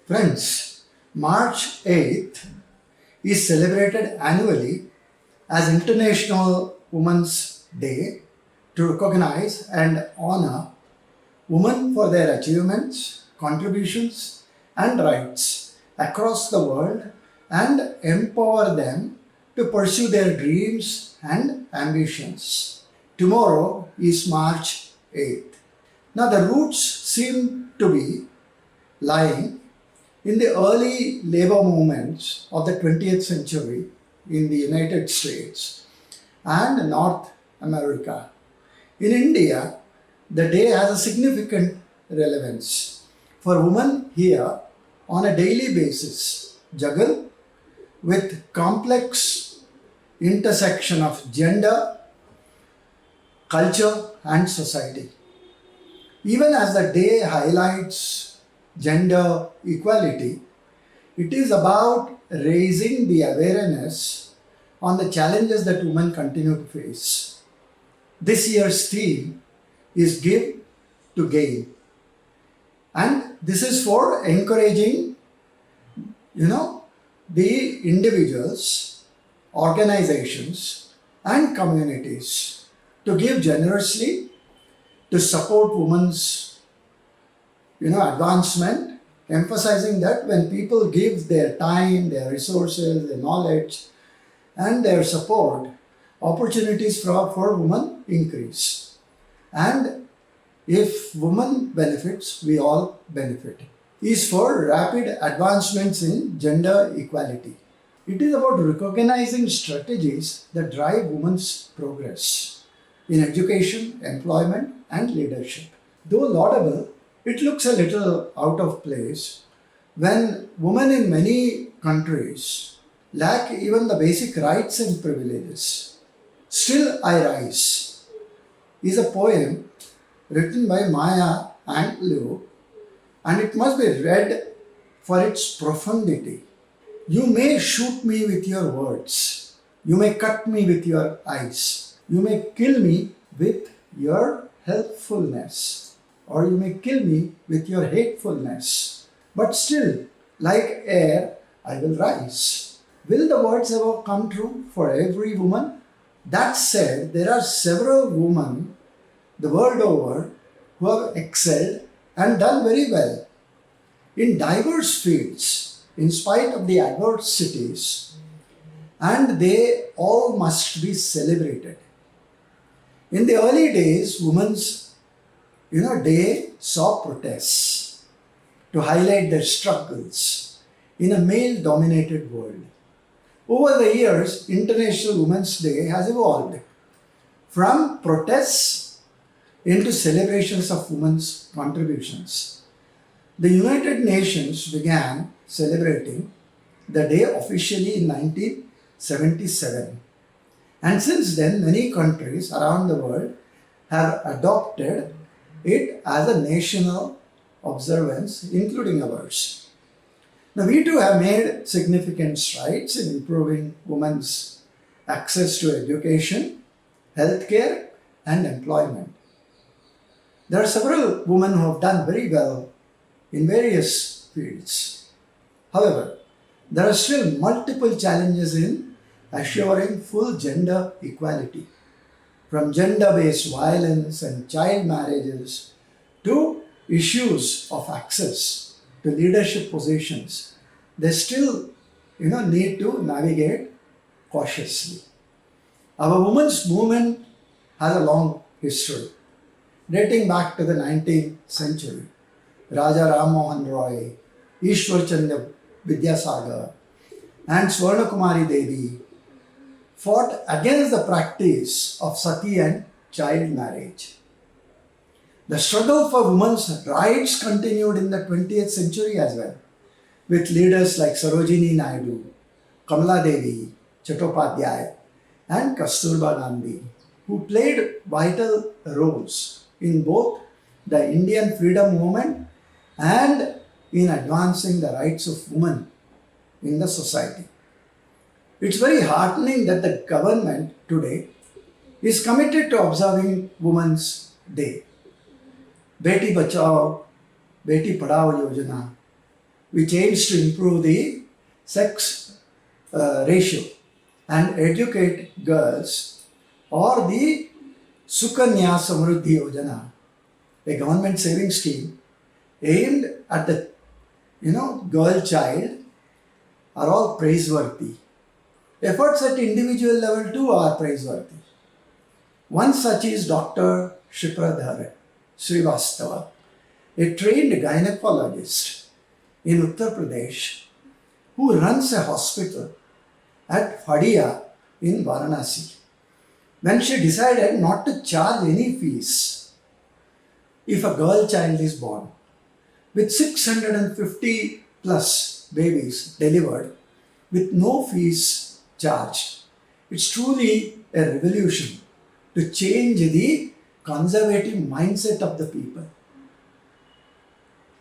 Friends, March 8th is celebrated annually as International Women's Day to recognize and honor women for their achievements, contributions, and rights across the world and empower them to pursue their dreams and ambitions. Tomorrow is March 8th. Now, the roots seem to be lying in the early labor movements of the 20th century in the United States and North America. In India, the day has a significant relevance for women here on a daily basis juggle with complex intersection of gender, culture and society. Even as the day highlights gender equality, it is about raising the awareness on the challenges that women continue to face. This year's theme is Give to Gain. And this is for encouraging, the individuals, organizations, and communities to give generously to support women's, advancement, emphasizing that when people give their time, their resources, their knowledge, and their support, opportunities for women increase. And if women benefits, we all benefit. Is for rapid advancements in gender equality. It is about recognizing strategies that drive women's progress in education, employment, and leadership. Though laudable, it looks a little out of place when women in many countries lack even the basic rights and privileges. Still I Rise is a poem written by Maya Angelou, and it must be read for its profundity. You may shoot me with your words. You may cut me with your eyes. You may kill me with your helpfulness, or you may kill me with your hatefulness. But still, like air, I will rise. Will the words ever come true for every woman? That said, there are several women the world over who have excelled and done very well in diverse fields in spite of the adversities, and they all must be celebrated. In the early days, Women's Day saw protests to highlight their struggles in a male-dominated world. Over the years, International Women's Day has evolved from protests into celebrations of women's contributions. The United Nations began celebrating the day officially in 1977. And since then, many countries around the world have adopted it as a national observance, including ours. Now, we too have made significant strides in improving women's access to education, healthcare, and employment. There are several women who have done very well in various fields. However, there are still multiple challenges in assuring full gender equality, from gender-based violence and child marriages to issues of access to leadership positions. They still, need to navigate cautiously. Our women's movement has a long history, dating back to the 19th century. Raja Ram Mohan Roy, Ishwar Chandra Vidyasagar, and Swarna Kumari Devi fought against the practice of sati and child marriage. The struggle for women's rights continued in the 20th century as well, with leaders like Sarojini Naidu, Kamala Devi, Chattopadhyay, and Kasturba Gandhi, who played vital roles in both the Indian freedom movement and in advancing the rights of women in the society. It's very heartening that the government today is committed to observing Women's Day. Beti Bachao, Beti Padhao Yojana, which aims to improve the sex ratio and educate girls, or the Sukanya Samruddhi Yojana, a government saving scheme aimed at the girl child, are all praiseworthy. Efforts at individual level too are praiseworthy. One such is Dr. Shipradhar Srivastava, a trained gynecologist in Uttar Pradesh who runs a hospital at Fadia in Varanasi. When she decided not to charge any fees if a girl child is born, with 650 plus babies delivered with no fees charged. It's truly a revolution to change the conservative mindset of the people.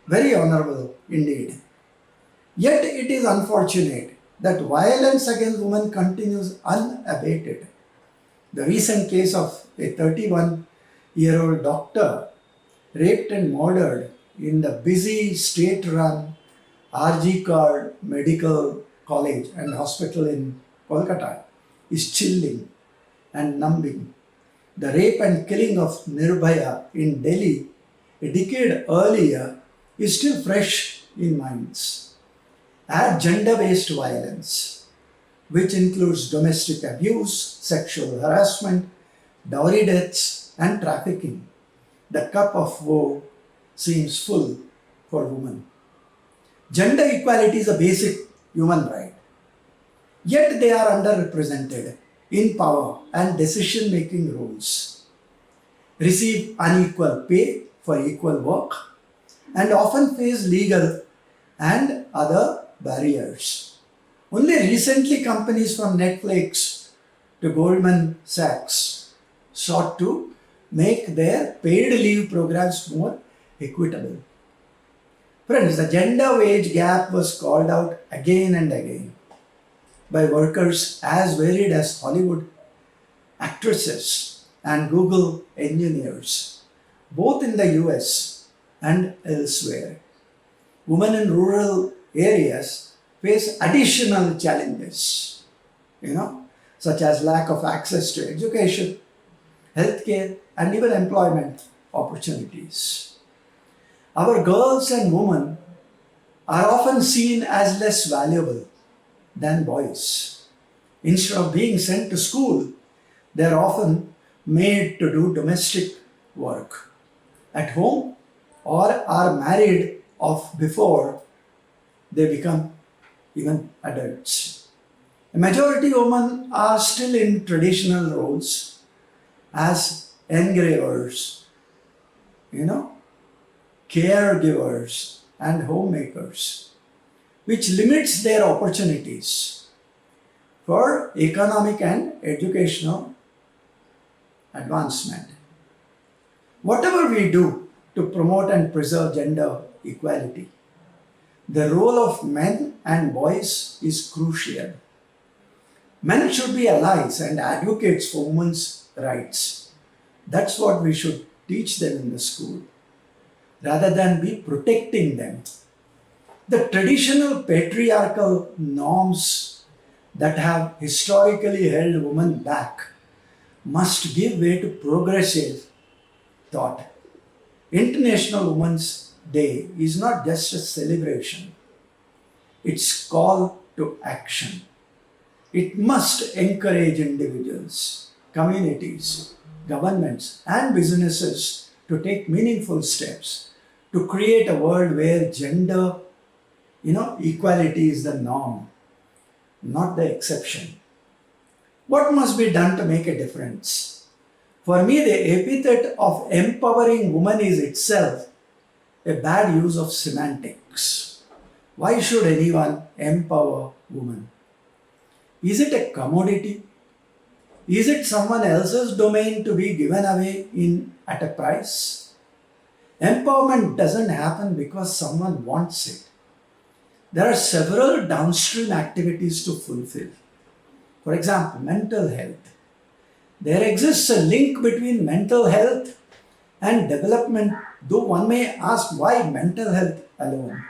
Very honorable indeed. Yet it is unfortunate that violence against women continues unabated. The recent case of a 31-year-old doctor raped and murdered in the busy state-run RG Kar Medical College and Hospital in Kolkata is chilling and numbing. The rape and killing of Nirbhaya in Delhi a decade earlier is still fresh in minds. Add gender-based violence, which includes domestic abuse, sexual harassment, dowry deaths, and trafficking. The cup of woe seems full for women. Gender equality is a basic human right. Yet they are underrepresented in power and decision-making roles, receive unequal pay for equal work, and often face legal and other barriers. Only recently, companies from Netflix to Goldman Sachs sought to make their paid leave programs more equitable. Friends, the gender wage gap was called out again and again by workers as varied as Hollywood actresses and Google engineers, both in the US and elsewhere. Women in rural areas face additional challenges, such as lack of access to education, healthcare, and even employment opportunities. Our girls and women are often seen as less valuable than boys. Instead of being sent to school, they are often made to do domestic work at home or are married off before they become even adults. A majority of women are still in traditional roles as engravers, caregivers, and homemakers, which limits their opportunities for economic and educational advancement. Whatever we do to promote and preserve gender equality, the role of men and boys is crucial. Men should be allies and advocates for women's rights. That's what we should teach them in the school, rather than be protecting them. The traditional patriarchal norms that have historically held women back must give way to progressive thought. International Women's Day is not just a celebration, it's call to action. It must encourage individuals, communities, governments, and businesses to take meaningful steps to create a world where gender, equality is the norm, not the exception. What must be done to make a difference? For me, the epithet of empowering women is itself a bad use of semantics. Why should anyone empower women? Is it a commodity? Is it someone else's domain to be given away at a price? Empowerment doesn't happen because someone wants it. There are several downstream activities to fulfill. For example, mental health. There exists a link between mental health and development, though one may ask why mental health alone.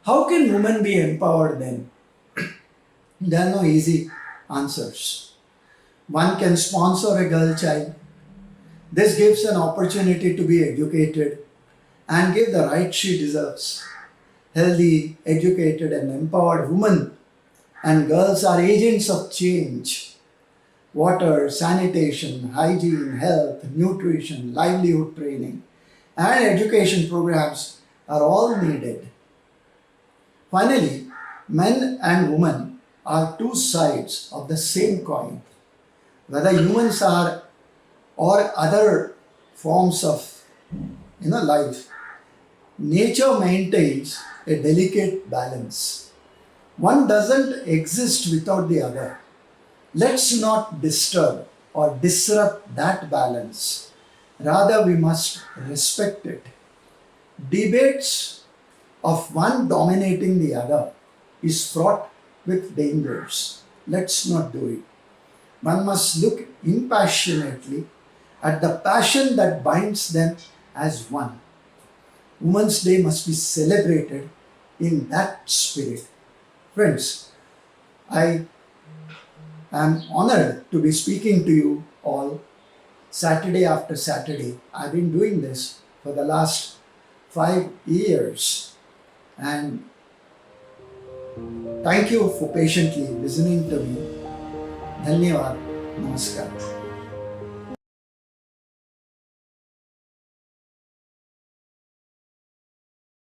How can women be empowered then? There are no easy answers. One can sponsor a girl child. This gives an opportunity to be educated and give the right she deserves. Healthy, educated, and empowered women and girls are agents of change. Water, sanitation, hygiene, health, nutrition, livelihood training, and education programs are all needed. Finally, men and women are two sides of the same coin. Whether humans are or other forms of life, nature maintains a delicate balance. One doesn't exist without the other. Let's not disturb or disrupt that balance. Rather, we must respect it. Debates of one dominating the other is fraught with dangers. Let's not do it. One must look impassionately at the passion that binds them as one. Women's Day must be celebrated in that spirit. Friends, I am honored to be speaking to you all Saturday after Saturday. I've been doing this for the last 5 years, and thank you for patiently listening to me. Dhanyavad. Namaskar.